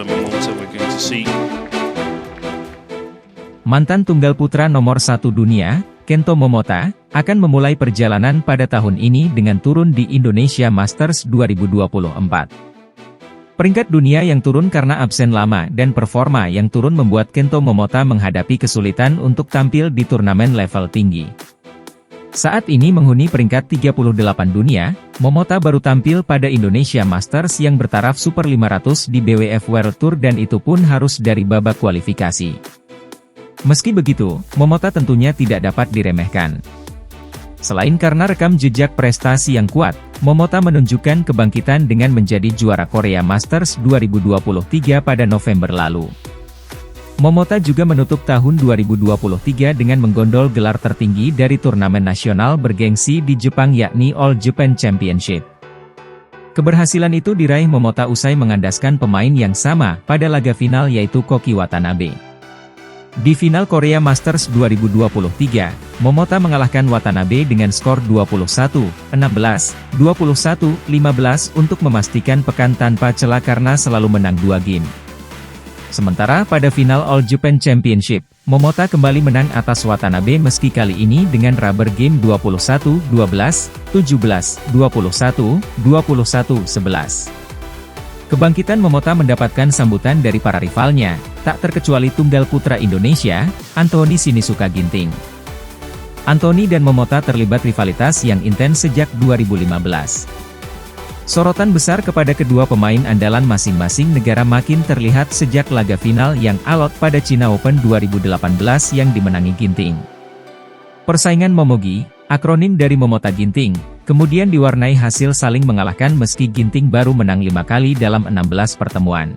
Momota, we're going to see. Mantan tunggal putra nomor 1 dunia, Kento Momota, akan memulai perjalanan pada tahun ini dengan turun di Indonesia Masters 2024. Peringkat dunia yang turun karena absen lama dan performa yang turun membuat Kento Momota menghadapi kesulitan untuk tampil di turnamen level tinggi. Saat ini menghuni peringkat 38 dunia, Momota baru tampil pada Indonesia Masters yang bertaraf Super 500 di BWF World Tour dan itu pun harus dari babak kualifikasi. Meski begitu, Momota tentunya tidak dapat diremehkan. Selain karena rekam jejak prestasi yang kuat, Momota menunjukkan kebangkitan dengan menjadi juara Korea Masters 2023 pada November lalu. Momota juga menutup tahun 2023 dengan menggondol gelar tertinggi dari turnamen nasional bergengsi di Jepang yakni All Japan Championship. Keberhasilan itu diraih Momota usai mengandaskan pemain yang sama pada laga final yaitu Koki Watanabe. Di final Korea Masters 2023, Momota mengalahkan Watanabe dengan skor 21-16, 21-15 untuk memastikan pekan tanpa celah karena selalu menang 2 game. Sementara pada final All Japan Championship, Momota kembali menang atas Watanabe meski kali ini dengan rubber game 21-12, 17-21, 21-11. Kebangkitan Momota mendapatkan sambutan dari para rivalnya, tak terkecuali tunggal putra Indonesia, Anthony Sinisuka Ginting. Anthony dan Momota terlibat rivalitas yang intens sejak 2015. Sorotan besar kepada kedua pemain andalan masing-masing negara makin terlihat sejak laga final yang alot pada China Open 2018 yang dimenangi Ginting. Persaingan Momogi, akronim dari Momota Ginting, kemudian diwarnai hasil saling mengalahkan meski Ginting baru menang 5 kali dalam 16 pertemuan.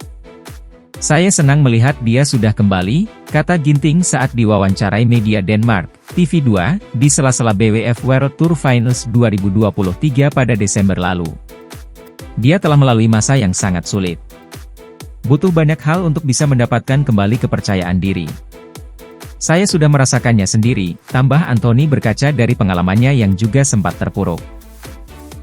Saya senang melihat dia sudah kembali, kata Ginting saat diwawancarai media Denmark, TV2, di sela-sela BWF World Tour Finals 2023 pada Desember lalu. Dia telah melalui masa yang sangat sulit. Butuh banyak hal untuk bisa mendapatkan kembali kepercayaan diri. Saya sudah merasakannya sendiri, tambah Anthony berkaca dari pengalamannya yang juga sempat terpuruk.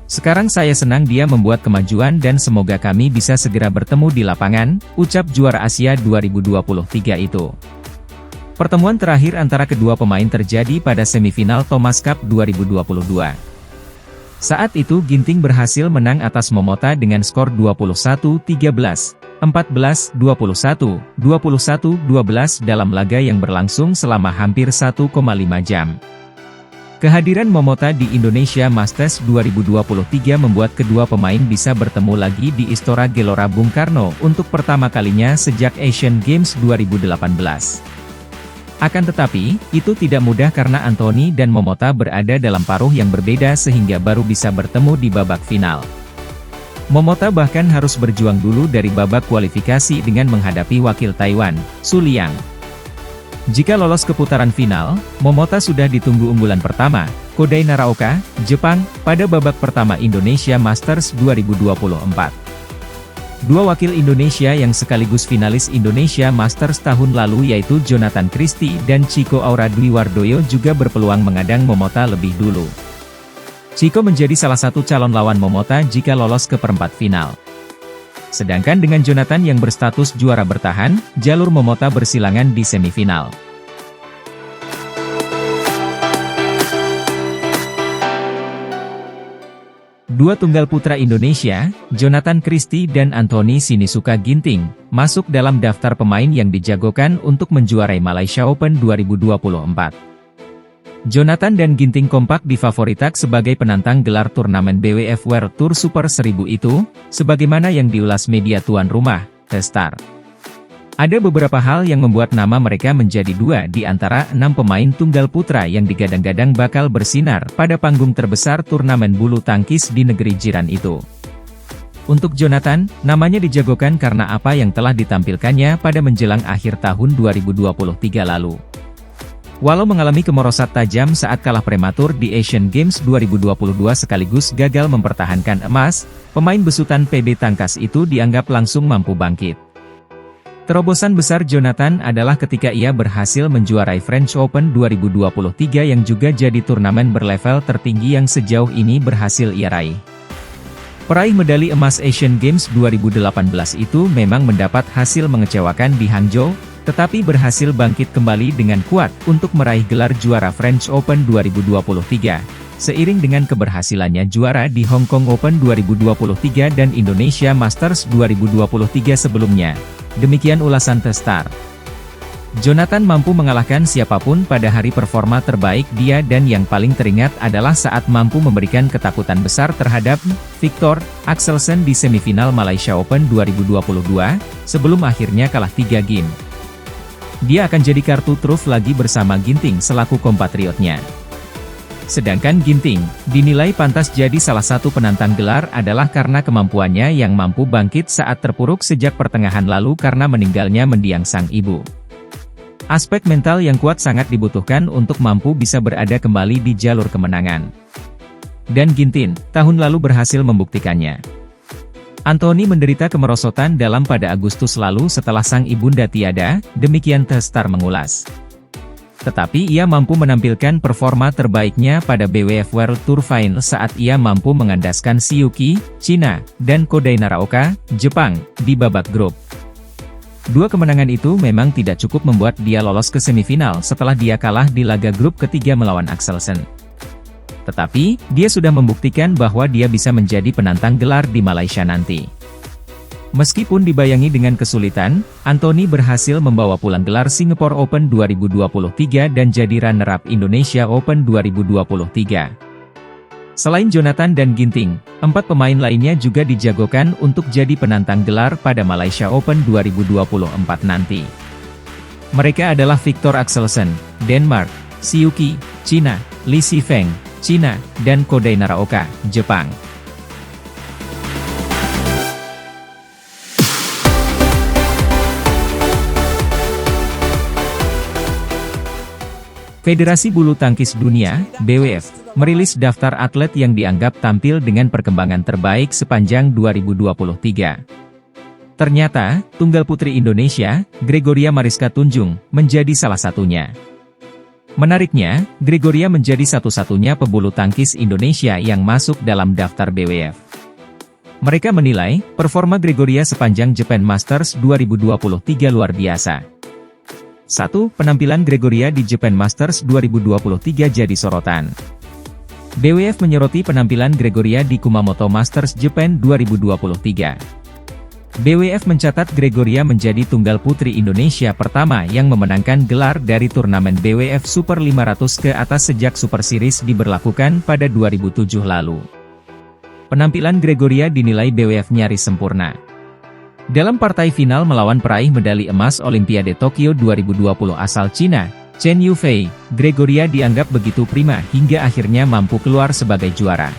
Sekarang saya senang dia membuat kemajuan dan semoga kami bisa segera bertemu di lapangan, ucap juara Asia 2023 itu. Pertemuan terakhir antara kedua pemain terjadi pada semifinal Thomas Cup 2022. Saat itu Ginting berhasil menang atas Momota dengan skor 21-13, 14-21, 21-12 dalam laga yang berlangsung selama hampir 1,5 jam. Kehadiran Momota di Indonesia Masters 2023 membuat kedua pemain bisa bertemu lagi di Istora Gelora Bung Karno untuk pertama kalinya sejak Asian Games 2018. Akan tetapi, itu tidak mudah karena Anthony dan Momota berada dalam paruh yang berbeda sehingga baru bisa bertemu di babak final. Momota bahkan harus berjuang dulu dari babak kualifikasi dengan menghadapi wakil Taiwan, Su Liang. Jika lolos ke putaran final, Momota sudah ditunggu unggulan pertama, Kodai Naraoka, Jepang, pada babak pertama Indonesia Masters 2024. Dua wakil Indonesia yang sekaligus finalis Indonesia Masters tahun lalu yaitu Jonathan Christie dan Chico Aura Dwi Wardoyo juga berpeluang mengadang Momota lebih dulu. Chico menjadi salah satu calon lawan Momota jika lolos ke perempat final. Sedangkan dengan Jonathan yang berstatus juara bertahan, jalur Momota bersilangan di semifinal. Dua tunggal putra Indonesia, Jonathan Christie dan Anthony Sinisuka Ginting, masuk dalam daftar pemain yang dijagokan untuk menjuarai Malaysia Open 2024. Jonathan dan Ginting kompak difavoritak sebagai penantang gelar turnamen BWF World Tour Super 1000 itu, sebagaimana yang diulas media tuan rumah, The Star. Ada beberapa hal yang membuat nama mereka menjadi dua di antara 6 pemain tunggal putra yang digadang-gadang bakal bersinar pada panggung terbesar turnamen bulu tangkis di negeri jiran itu. Untuk Jonathan, namanya dijagokan karena apa yang telah ditampilkannya pada menjelang akhir tahun 2023 lalu. Walau mengalami kemorosat tajam saat kalah prematur di Asian Games 2022 sekaligus gagal mempertahankan emas, pemain besutan PB Tangkas itu dianggap langsung mampu bangkit. Terobosan besar Jonathan adalah ketika ia berhasil menjuarai French Open 2023 yang juga jadi turnamen berlevel tertinggi yang sejauh ini berhasil ia raih. Peraih medali emas Asian Games 2018 itu memang mendapat hasil mengecewakan di Hangzhou, tetapi berhasil bangkit kembali dengan kuat untuk meraih gelar juara French Open 2023, seiring dengan keberhasilannya juara di Hong Kong Open 2023 dan Indonesia Masters 2023 sebelumnya. Demikian ulasan The Star. Jonathan mampu mengalahkan siapapun pada hari performa terbaik dia dan yang paling teringat adalah saat mampu memberikan ketakutan besar terhadap Viktor Axelsen di semifinal Malaysia Open 2022, sebelum akhirnya kalah 3 game. Dia akan jadi kartu truf lagi bersama Ginting selaku kompatriotnya. Sedangkan Ginting, dinilai pantas jadi salah satu penantang gelar adalah karena kemampuannya yang mampu bangkit saat terpuruk sejak pertengahan lalu karena meninggalnya mendiang sang ibu. Aspek mental yang kuat sangat dibutuhkan untuk mampu bisa berada kembali di jalur kemenangan. Dan Ginting, tahun lalu berhasil membuktikannya. Anthony menderita kemerosotan dalam pada Agustus lalu setelah sang ibunda tiada, demikian The Star mengulas. Tetapi ia mampu menampilkan performa terbaiknya pada BWF World Tour Final saat ia mampu mengandaskan Shiyuki, Cina, dan Kodai Naraoka, Jepang, di babak grup. Dua kemenangan itu memang tidak cukup membuat dia lolos ke semifinal setelah dia kalah di laga grup ketiga melawan Axelsen. Tetapi, dia sudah membuktikan bahwa dia bisa menjadi penantang gelar di Malaysia nanti. Meskipun dibayangi dengan kesulitan, Anthony berhasil membawa pulang gelar Singapore Open 2023 dan jadi runner-up Indonesia Open 2023. Selain Jonathan dan Ginting, 4 pemain lainnya juga dijagokan untuk jadi penantang gelar pada Malaysia Open 2024 nanti. Mereka adalah Viktor Axelsen, Denmark, Shiyuki, Cina, Li Shifeng, Cina, dan Kodai Naraoka, Jepang. Federasi Bulu Tangkis Dunia, BWF, merilis daftar atlet yang dianggap tampil dengan perkembangan terbaik sepanjang 2023. Ternyata, tunggal putri Indonesia, Gregoria Mariska Tunjung, menjadi salah satunya. Menariknya, Gregoria menjadi satu-satunya pebulu tangkis Indonesia yang masuk dalam daftar BWF. Mereka menilai, performa Gregoria sepanjang Japan Masters 2023 luar biasa. 1. Penampilan Gregoria di Japan Masters 2023 jadi sorotan. BWF menyoroti penampilan Gregoria di Kumamoto Masters Japan 2023. BWF mencatat Gregoria menjadi tunggal putri Indonesia pertama yang memenangkan gelar dari turnamen BWF Super 500 ke atas sejak Super Series diberlakukan pada 2007 lalu. Penampilan Gregoria dinilai BWF nyaris sempurna. Dalam partai final melawan peraih medali emas Olimpiade Tokyo 2020 asal Cina, Chen Yufei, Gregoria dianggap begitu prima hingga akhirnya mampu keluar sebagai juara.